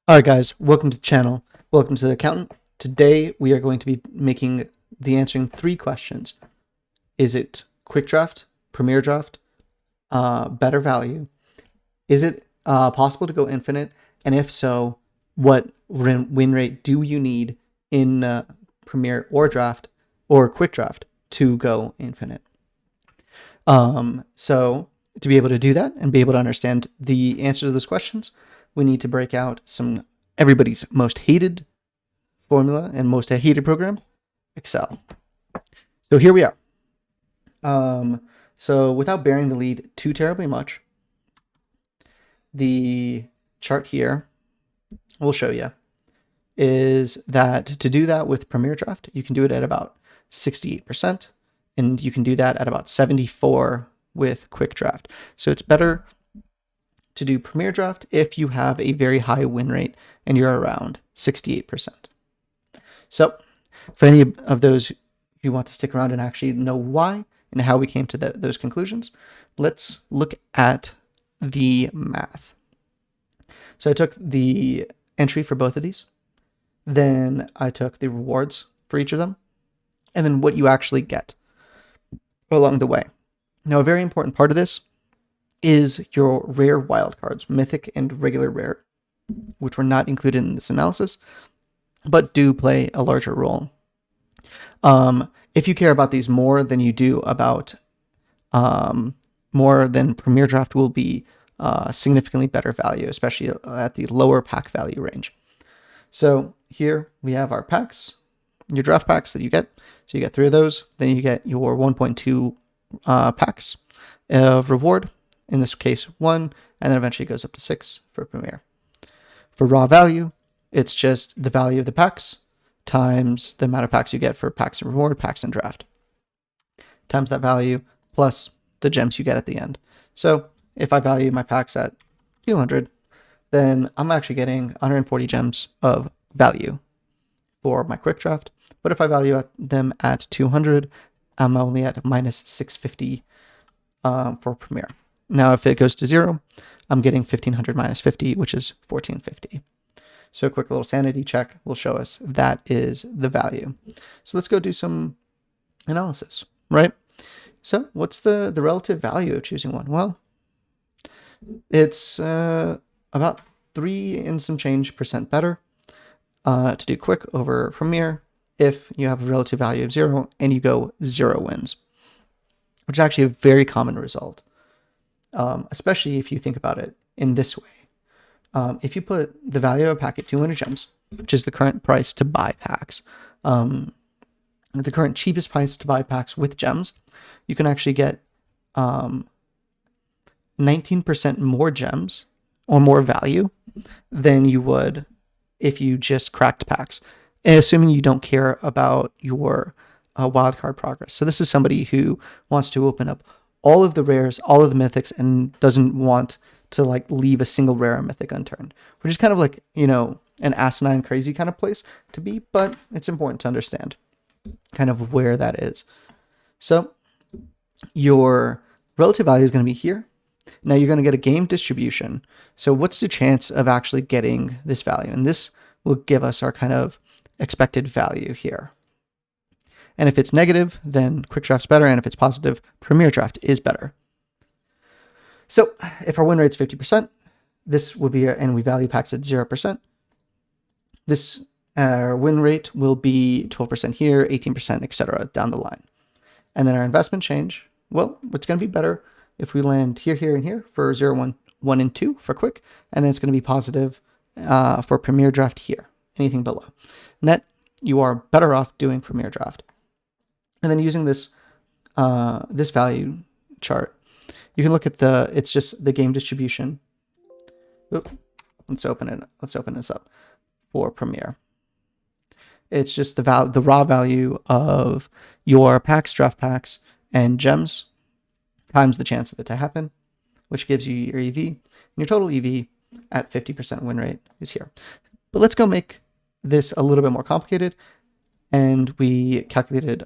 All right, guys, welcome to the channel. Welcome to the accountant. Today we are going to be answering three questions. Is it quick draft, premier draft, better value? Is it possible to go infinite? And if so, what win rate do you need in premier or draft or quick draft to go infinite? So to be able to do that and be able to understand the answers to those questions, we need to break out everybody's most hated formula and most hated program, Excel. So here we are. So without bearing the lead too terribly much, the chart here will show you is that to do that with Premier Draft, you can do it at about 68%, and you can do that at about 74 with Quick Draft. So it's better to do Premier Draft if you have a very high win rate and you're around 68%. So for any of those who want to stick around and actually know why and how we came to those conclusions, let's look at the math. So I took the entry for both of these, then I took the rewards for each of them, and then what you actually get along the way. Now, a very important part of this is your rare wildcards, mythic and regular rare, which were not included in this analysis, but do play a larger role. If you care about these more than you do about more than Premier Draft will be significantly better value, especially at the lower pack value range. So here we have our packs, your draft packs that you get. So you get 3 of those, then you get your 1.2 packs of reward, in this case 1, and then eventually it goes up to 6 for Premier. For raw value, it's just the value of the packs times the amount of packs you get for packs and reward, packs and draft, times that value plus the gems you get at the end. So if I value my packs at 200, then I'm actually getting 140 gems of value for my quick draft. But if I value them at 200, I'm only at minus 650 for Premier. Now, if it goes to 0, I'm getting 1500 minus 50, which is 1450. So a quick little sanity check will show us that is the value. So let's go do some analysis, right? So what's the relative value of choosing one? Well, it's about 3 and some change % better to do quick over Premier if you have a relative value of 0 and you go 0 wins, which is actually a very common result, especially if you think about it in this way. If you put the value of a pack at 200 gems, which is the current price to buy packs, the current cheapest price to buy packs with gems, you can actually get 19% more gems or more value than you would if you just cracked packs, assuming you don't care about your wildcard progress. So this is somebody who wants to open up all of the rares, all of the mythics, and doesn't want to like leave a single rare or mythic unturned, which is kind of like, you know, an asinine crazy kind of place to be, but it's important to understand kind of where that is. So your relative value is going to be here. Now you're going to get a game distribution. So what's the chance of actually getting this value? And this will give us our kind of expected value here. And if it's negative, then quick draft's better. And if it's positive, Premier Draft is better. So if our win rate's 50%, this would be, and we value packs at 0%, this win rate will be 12% here, 18%, etc. down the line. And then our investment change, well, it's going to be better if we land here, here, and here for 0, 1, 1, and 2 for quick, and then it's going to be positive for Premier Draft here, anything below. Net, you are better off doing Premier Draft. And then using this this value chart, you can look at it's just the game distribution. Oop, let's open this up for Premier. It's just the raw value of your packs, draft packs, and gems times the chance of it to happen, which gives you your EV. And your total EV at 50% win rate is here. But let's go make this a little bit more complicated. And we calculated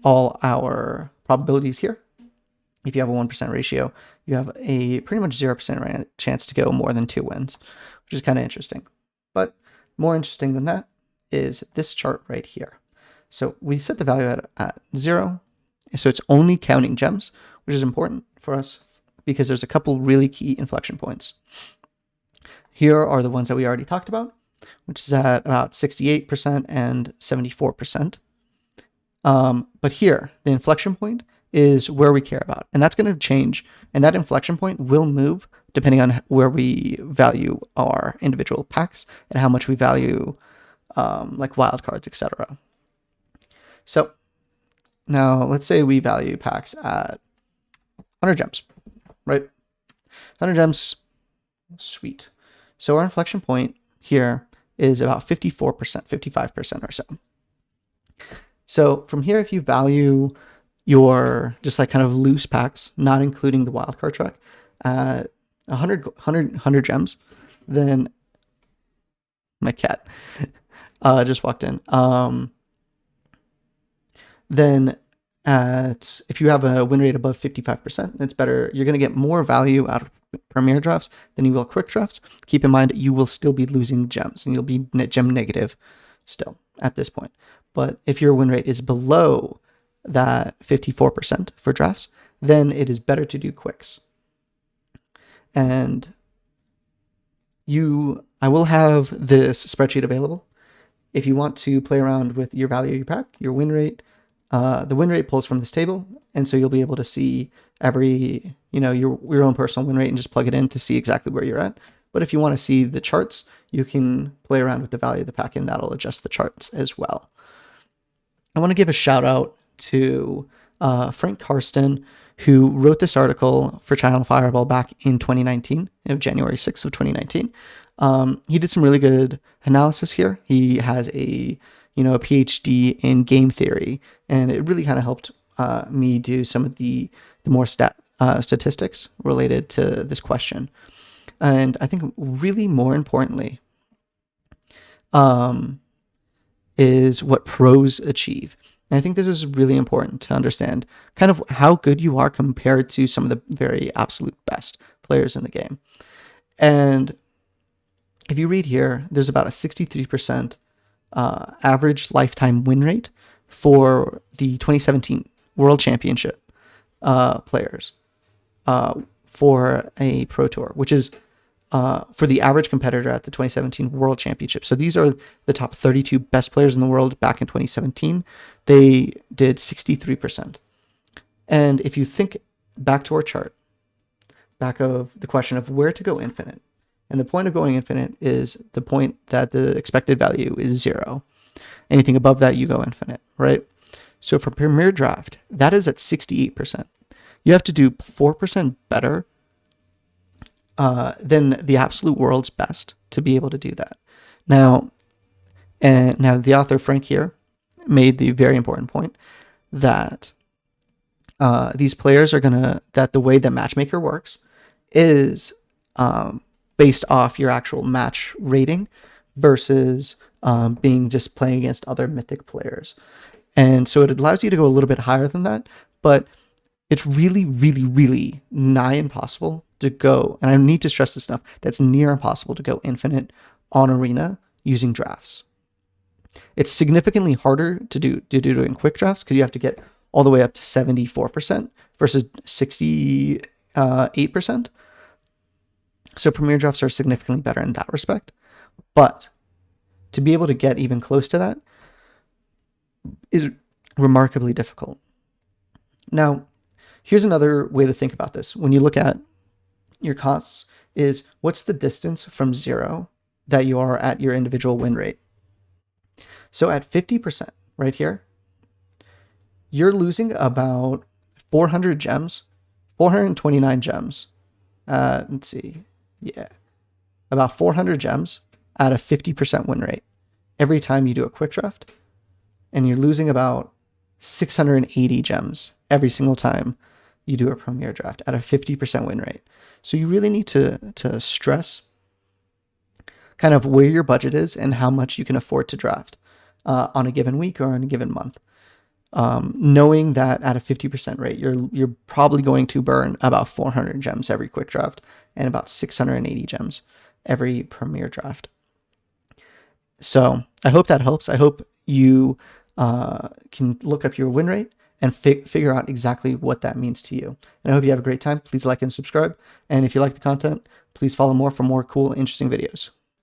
all our probabilities here. If you have a 1% ratio, you have a pretty much 0% chance to go more than 2 wins, which is kind of interesting. But more interesting than that is this chart right here. So we set the value at 0. So it's only counting gems, which is important for us because there's a couple really key inflection points. Here are the ones that we already talked about, which is at about 68% and 74%. But here, the inflection point is where we care about, and that's going to change. And that inflection point will move depending on where we value our individual packs and how much we value like wildcards, etc. So now let's say we value packs at 100 gems, right? 100 gems, sweet. So our inflection point here is about 54%, 55% or so. So from here, if you value your just like kind of loose packs, not including the wildcard track, at 100 gems, then my cat just walked in. Then if you have a win rate above 55%, it's better. You're going to get more value out of Premier drafts than you will quick drafts. Keep in mind, you will still be losing gems and you'll be gem negative still at this point. But if your win rate is below that 54% for drafts, then it is better to do quicks. And I will have this spreadsheet available if you want to play around with your value of your pack, your win rate. The win rate pulls from this table, and so you'll be able to see every, your own personal win rate and just plug it in to see exactly where you're at. But if you want to see the charts, you can play around with the value of the pack, and that'll adjust the charts as well. I want to give a shout out to Frank Karsten, who wrote this article for Channel Fireball back in 2019, January 6th of 2019. He did some really good analysis here. He has a PhD in game theory, and it really kind of helped me do some of the more statistics related to this question. And I think really more importantly is what pros achieve. And I think this is really important to understand kind of how good you are compared to some of the very absolute best players in the game. And if you read here, there's about a 63% average lifetime win rate for the 2017 World Championship players for a Pro Tour, which is for the average competitor at the 2017 World Championship. So these are the top 32 best players in the world back in 2017. They did 63%. And if you think back to our chart, back of the question of where to go infinite, and the point of going infinite is the point that the expected value is 0. Anything above that, you go infinite, right? So for Premier Draft, that is at 68%. You have to do 4% better than the absolute world's best to be able to do that. Now the author Frank here made the very important point that these players are that the way that Matchmaker works is based off your actual match rating versus being just playing against other mythic players. And so it allows you to go a little bit higher than that, but it's really, really, really nigh impossible to go, and I need to stress this enough, that's near impossible to go infinite on Arena using drafts. It's significantly harder to do in quick drafts because you have to get all the way up to 74% versus 68%. So Premier drafts are significantly better in that respect. But to be able to get even close to that is remarkably difficult. Now, here's another way to think about this. When you look at your costs, is what's the distance from 0 that you are at your individual win rate? So at 50% right here, you're losing about 400 gems, 429 gems. Let's see. Yeah, about 400 gems at a 50% win rate every time you do a quick draft. And you're losing about 680 gems every single time you do a Premier draft at a 50% win rate. So you really need to stress kind of where your budget is and how much you can afford to draft on a given week or on a given month. Knowing that at a 50% rate, you're probably going to burn about 400 gems every quick draft and about 680 gems every Premier draft. So I hope that helps. I hope you can look up your win rate and figure out exactly what that means to you. And I hope you have a great time. Please like and subscribe. And if you like the content, please follow more for more cool, interesting videos.